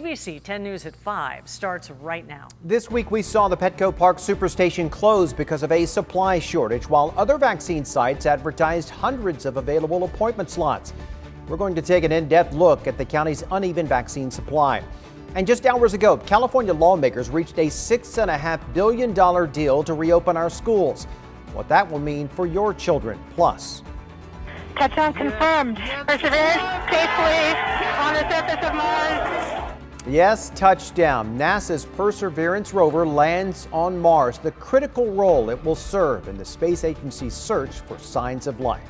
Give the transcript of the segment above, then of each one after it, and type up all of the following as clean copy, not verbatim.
ABC 10 News at 5 starts right now. This week we saw the Petco Park Superstation close because of a supply shortage, while other vaccine sites advertised hundreds of available appointment slots. We're going to take an in-depth look at the county's uneven vaccine supply. And just hours ago, California lawmakers reached a $6.5 billion deal to reopen our schools. What that will mean for your children. Plus, touchdown confirmed. Perseverance safely on the surface of Mars. yes, touchdown. NASA's Perseverance rover lands on Mars, the critical role it will serve in the space agency's search for signs of life.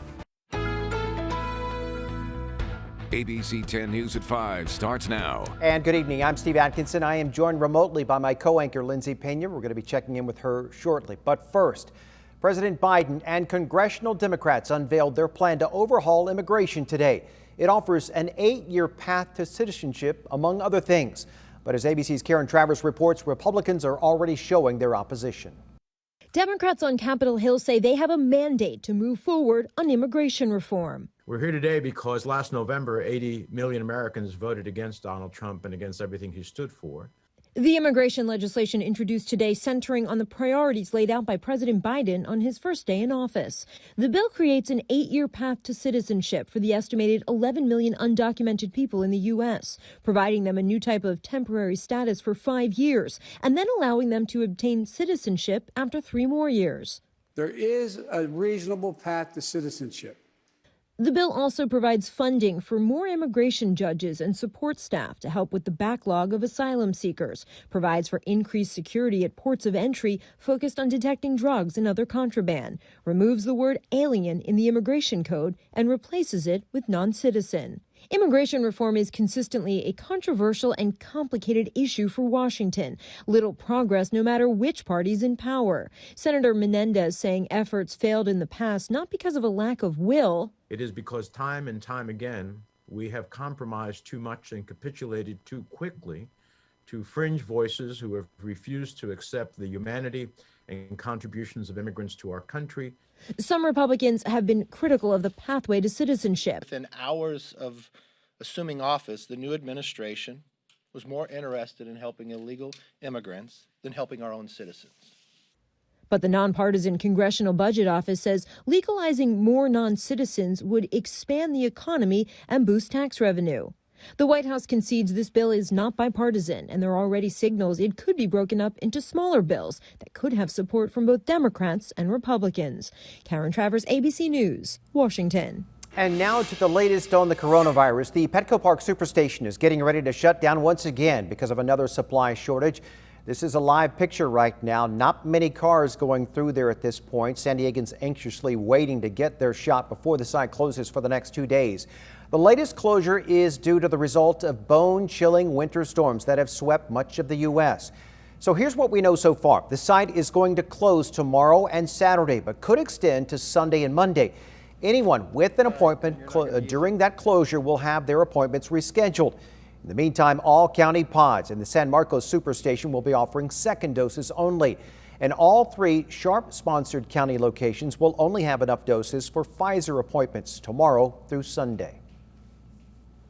ABC 10 News at 5 starts now. And good evening. I'm Steve Atkinson. I am joined remotely by my co-anchor Lindsay Pena. We're going to be checking in with her shortly. But first, President Biden and congressional Democrats unveiled their plan to overhaul immigration today. It offers an 8-year path to citizenship, among other things. But as ABC's Karen Travers reports, Republicans are already showing their opposition. Democrats on Capitol Hill say they have a mandate to move forward on immigration reform. We're here today because last November, 80 million Americans voted against Donald Trump and against everything he stood for. The immigration legislation introduced today centering on the priorities laid out by President Biden on his first day in office. The bill creates an 8-year path to citizenship for the estimated 11 million undocumented people in the U.S., providing them a new type of temporary status for 5 years, and then allowing them to obtain citizenship after 3 more years. There is a reasonable path to citizenship. The bill also provides funding for more immigration judges and support staff to help with the backlog of asylum seekers, provides for increased security at ports of entry focused on detecting drugs and other contraband, removes the word alien in the immigration code, and replaces it with non-citizen. Immigration reform is consistently a controversial and complicated issue for Washington. Little progress no matter which party's in power. Senator Menendez saying efforts failed in the past not because of a lack of will. It is because time and time again, we have compromised too much and capitulated too quickly to fringe voices who have refused to accept the humanity and contributions of immigrants to our country. Some Republicans have been critical of the pathway to citizenship. Within hours of assuming office, the new administration was more interested in helping illegal immigrants than helping our own citizens. But the nonpartisan Congressional Budget Office says legalizing more non-citizens would expand the economy and boost tax revenue. The White House concedes this bill is not bipartisan, and there are already signals it could be broken up into smaller bills that could have support from both Democrats and Republicans. Karen Travers, ABC News, Washington. And now to the latest on the coronavirus. The Petco Park Superstation is getting ready to shut down once again because of another supply shortage. This is a live picture right now. Not many cars going through there at this point. San Diegans anxiously waiting to get their shot before the site closes for the next 2 days. The latest closure is due to the result of bone-chilling winter storms that have swept much of the U.S. So here's what we know so far. The site is going to close tomorrow and Saturday, but could extend to Sunday and Monday. Anyone with an appointment during that closure will have their appointments rescheduled. In the meantime, all county pods and the San Marcos Superstation will be offering second doses only. And all 3 Sharp-sponsored county locations will only have enough doses for Pfizer appointments tomorrow through Sunday.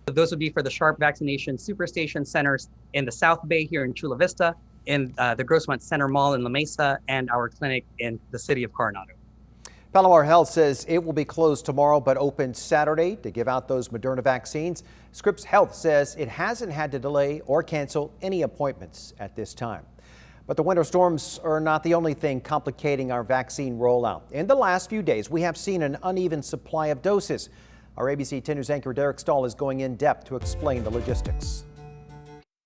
Those would be for the Sharp vaccination Superstation centers in the South Bay here in Chula Vista, in the Grossmont Center Mall in La Mesa, and our clinic in the city of Coronado. Palomar Health says it will be closed tomorrow but open Saturday to give out those Moderna vaccines. Scripps Health says it hasn't had to delay or cancel any appointments at this time. But the winter storms are not the only thing complicating our vaccine rollout. In the last few days, we have seen an uneven supply of doses. Our ABC 10 News anchor Derek Stahl is going in depth to explain the logistics.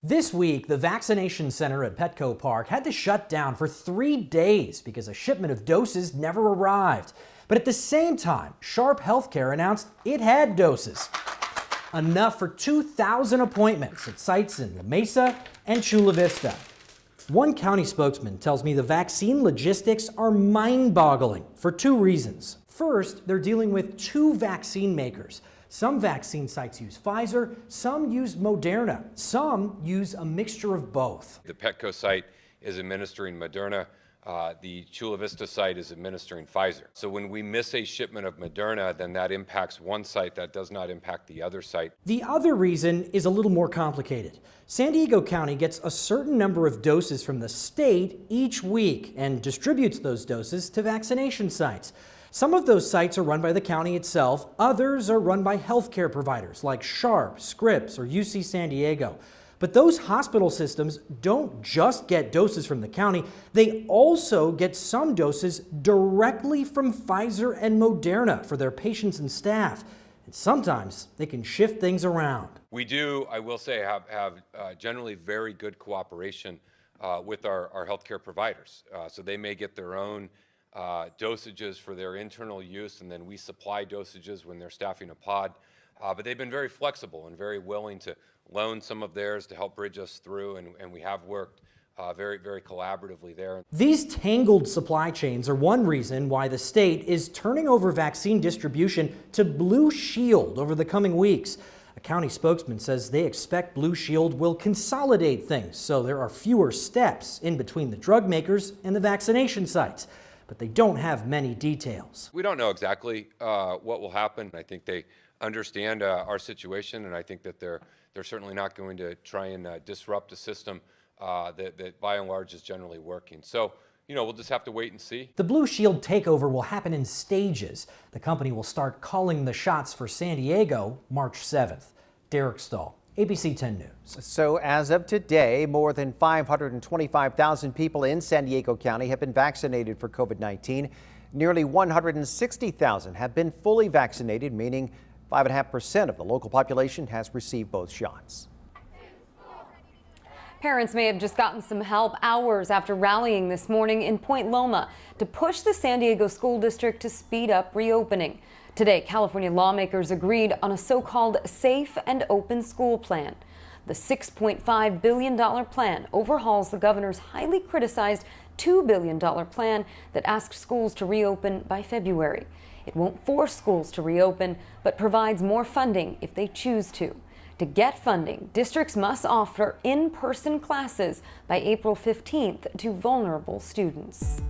This week, the vaccination center at Petco Park had to shut down for 3 days because a shipment of doses never arrived. But at the same time, Sharp Healthcare announced it had doses. Enough for 2,000 appointments at sites in La Mesa and Chula Vista. One county spokesman tells me the vaccine logistics are mind-boggling for 2 reasons. First, they're dealing with 2 vaccine makers. Some vaccine sites use Pfizer, some use Moderna, some use a mixture of both. The Petco site is administering Moderna The Chula Vista site is administering Pfizer. So when we miss a shipment of Moderna, then that impacts one site, that does not impact the other site. The other reason is a little more complicated. San Diego County gets a certain number of doses from the state each week and distributes those doses to vaccination sites. Some of those sites are run by the county itself, others are run by healthcare providers like Sharp, Scripps, or UC San Diego. But those hospital systems don't just get doses from the county, they also get some doses directly from Pfizer and Moderna for their patients and staff. And sometimes they can shift things around. We do, I will say, have generally very good cooperation with our healthcare providers. So they may get their own dosages for their internal use, and then we supply dosages when they're staffing a pod. But they've been very flexible and very willing to loan some of theirs to help bridge us through, and we have worked very, very collaboratively there. These tangled supply chains are one reason why the state is turning over vaccine distribution to Blue Shield over the coming weeks. A county spokesman says they expect Blue Shield will consolidate things, so there are fewer steps in between the drug makers and the vaccination sites. But they don't have many details. We don't know exactly what will happen. I think they understand our situation, and I think that they're certainly not going to try and disrupt a system that by and large is generally working. So, we'll just have to wait and see. The Blue Shield takeover will happen in stages. The company will start calling the shots for San Diego March 7th. Derek Stahl, ABC 10 News. So as of today, more than 525,000 people in San Diego County have been vaccinated for COVID-19. Nearly 160,000 have been fully vaccinated, meaning 5.5% of the local population has received both shots. Parents may have just gotten some help hours after rallying this morning in Point Loma to push the San Diego School District to speed up reopening. Today, California lawmakers agreed on a so-called safe and open school plan. The $6.5 billion plan overhauls the governor's highly criticized $2 billion plan that asked schools to reopen by February. It won't force schools to reopen, but provides more funding if they choose to. To get funding, districts must offer in-person classes by April 15th to vulnerable students.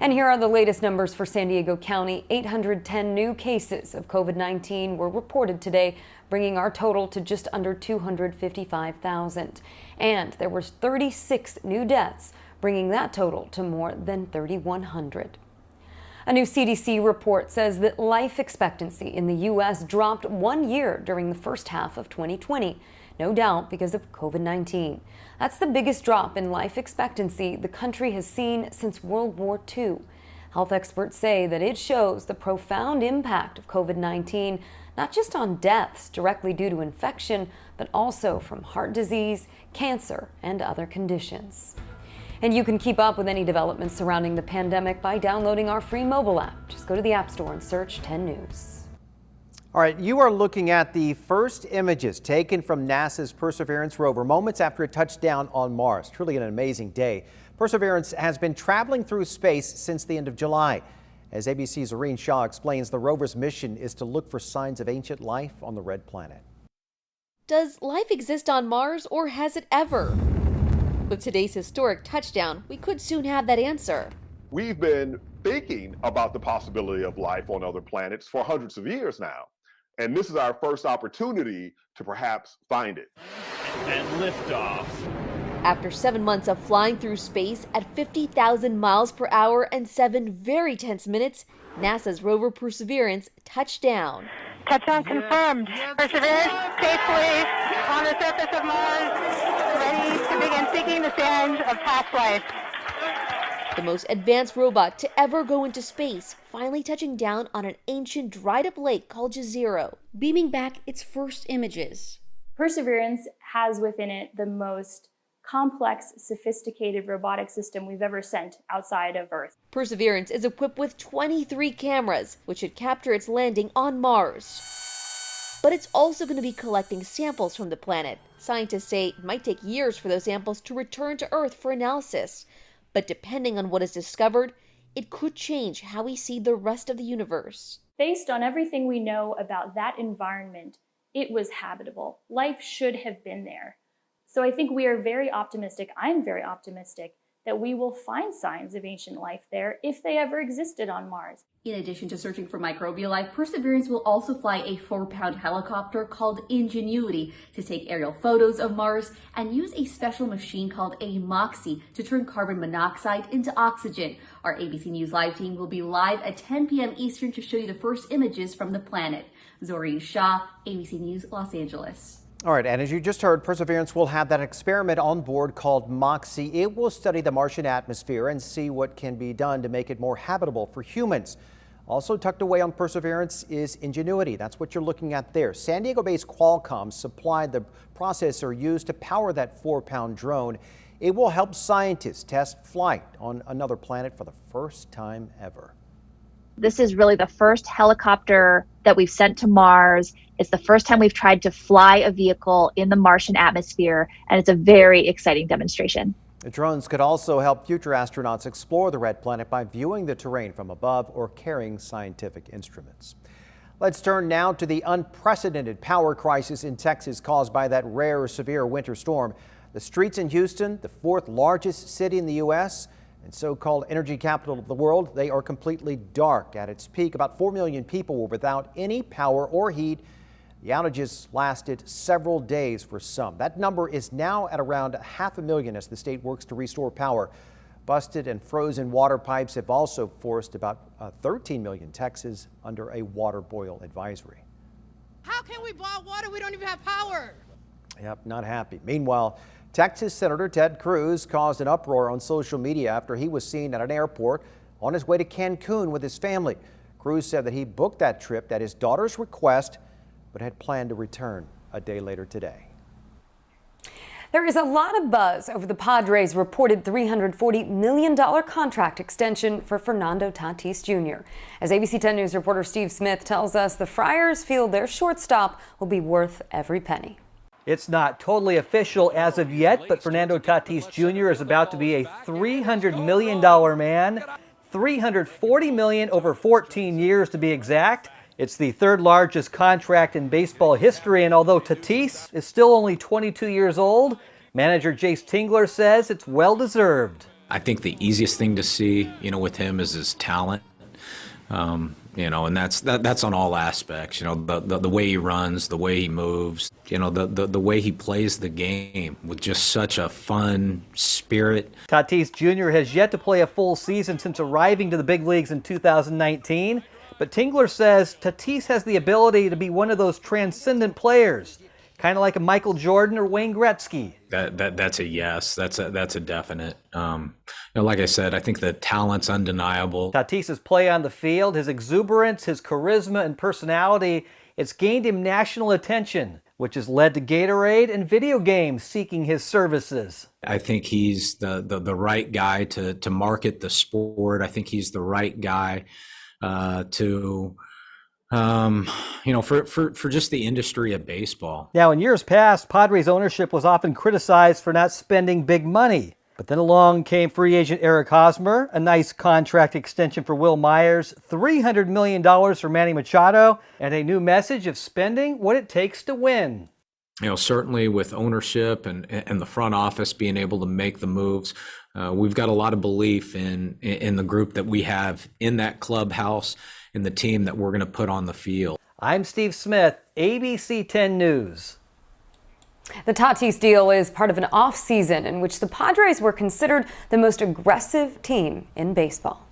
And here are the latest numbers for San Diego County. 810 new cases of COVID-19 were reported today, bringing our total to just under 255,000. And there were 36 new deaths, bringing that total to more than 3,100. A new CDC report says that life expectancy in the U.S. dropped 1 year during the first half of 2020, no doubt because of COVID-19. That's the biggest drop in life expectancy the country has seen since World War II. Health experts say that it shows the profound impact of COVID-19, not just on deaths directly due to infection, but also from heart disease, cancer, and other conditions. And you can keep up with any developments surrounding the pandemic by downloading our free mobile app. Just go to the App Store and search 10 News. All right, you are looking at the first images taken from NASA's Perseverance rover moments after a touchdown on Mars. Truly an amazing day. Perseverance has been traveling through space since the end of July. As ABC's Irene Shaw explains, the rover's mission is to look for signs of ancient life on the red planet. Does life exist on Mars, or has it ever? With today's historic touchdown, we could soon have that answer. We've been thinking about the possibility of life on other planets for hundreds of years now. And this is our first opportunity to perhaps find it. And liftoff. After 7 months of flying through space at 50,000 miles per hour and 7 very tense minutes, NASA's rover Perseverance touched down. Touchdown confirmed. Perseverance safely on the surface of Mars, ready to begin seeking the signs of past life. The most advanced robot to ever go into space, finally touching down on an ancient dried-up lake called Jezero, beaming back its first images. Perseverance has within it the most complex, sophisticated robotic system we've ever sent outside of Earth. Perseverance is equipped with 23 cameras, which should capture its landing on Mars. But it's also going to be collecting samples from the planet. Scientists say it might take years for those samples to return to Earth for analysis. But depending on what is discovered, it could change how we see the rest of the universe. Based on everything we know about that environment, it was habitable. Life should have been there. So I think we are very optimistic. I'm very optimistic that we will find signs of ancient life there if they ever existed on Mars. In addition to searching for microbial life, Perseverance will also fly a 4-pound helicopter called Ingenuity to take aerial photos of Mars and use a special machine called a MOXIE to turn carbon monoxide into oxygen. Our ABC News Live team will be live at 10 p.m. Eastern to show you the first images from the planet. Zoreen Shah, ABC News, Los Angeles. All right, and as you just heard, Perseverance will have that experiment on board called MOXIE. It will study the Martian atmosphere and see what can be done to make it more habitable for humans. Also tucked away on Perseverance is Ingenuity. That's what you're looking at there. San Diego-based Qualcomm supplied the processor used to power that 4-pound drone. It will help scientists test flight on another planet for the first time ever. This is really the first helicopter that we've sent to Mars. It's the first time we've tried to fly a vehicle in the Martian atmosphere, and it's a very exciting demonstration. The drones could also help future astronauts explore the red planet by viewing the terrain from above or carrying scientific instruments. Let's turn now to the unprecedented power crisis in Texas caused by that rare severe winter storm. The streets in Houston, the 4th largest city in the U.S., and so-called energy capital of the world, they are completely dark. At its peak, about 4 million people were without any power or heat. The outages lasted several days for some. That number is now at around 500,000 as the state works to restore power. Busted and frozen water pipes have also forced about 13 million Texans under a water boil advisory. How can we boil water? We don't even have power. Yep, not happy. Meanwhile, Texas Senator Ted Cruz caused an uproar on social media after he was seen at an airport on his way to Cancun with his family. Cruz said that he booked that trip at his daughter's request, but had planned to return a day later today. There is a lot of buzz over the Padres' reported $340 million contract extension for Fernando Tatis Jr. As ABC 10 News reporter Steve Smith tells us, the Friars feel their shortstop will be worth every penny. It's not totally official as of yet, but Fernando Tatis Jr. is about to be a $300 million man, $340 million over 14 years to be exact. It's the 3rd largest contract in baseball history, and although Tatis is still only 22 years old, manager Jace Tingler says it's well-deserved. I think the easiest thing to see, with him is his talent. And that's on all aspects, the way he runs, the way he moves, the way he plays the game with just such a fun spirit. Tatis Jr. has yet to play a full season since arriving to the big leagues in 2019, but Tingler says Tatis has the ability to be one of those transcendent players, kind of like a Michael Jordan or Wayne Gretzky. That's a yes. That's a definite. Like I said, I think the talent's undeniable. Tatis's play on the field, his exuberance, his charisma and personality, it's gained him national attention, which has led to Gatorade and video games seeking his services. I think he's the right guy to market the sport. I think he's the right guy for just the industry of baseball. Now, in years past, Padres ownership was often criticized for not spending big money. But then along came free agent Eric Hosmer, a nice contract extension for Will Myers, $300 million for Manny Machado, and a new message of spending what it takes to win. Certainly with ownership and the front office being able to make the moves, we've got a lot of belief in the group that we have in that clubhouse, in the team that we're going to put on the field. I'm Steve Smith, ABC 10 News. The Tatis deal is part of an off-season in which the Padres were considered the most aggressive team in baseball.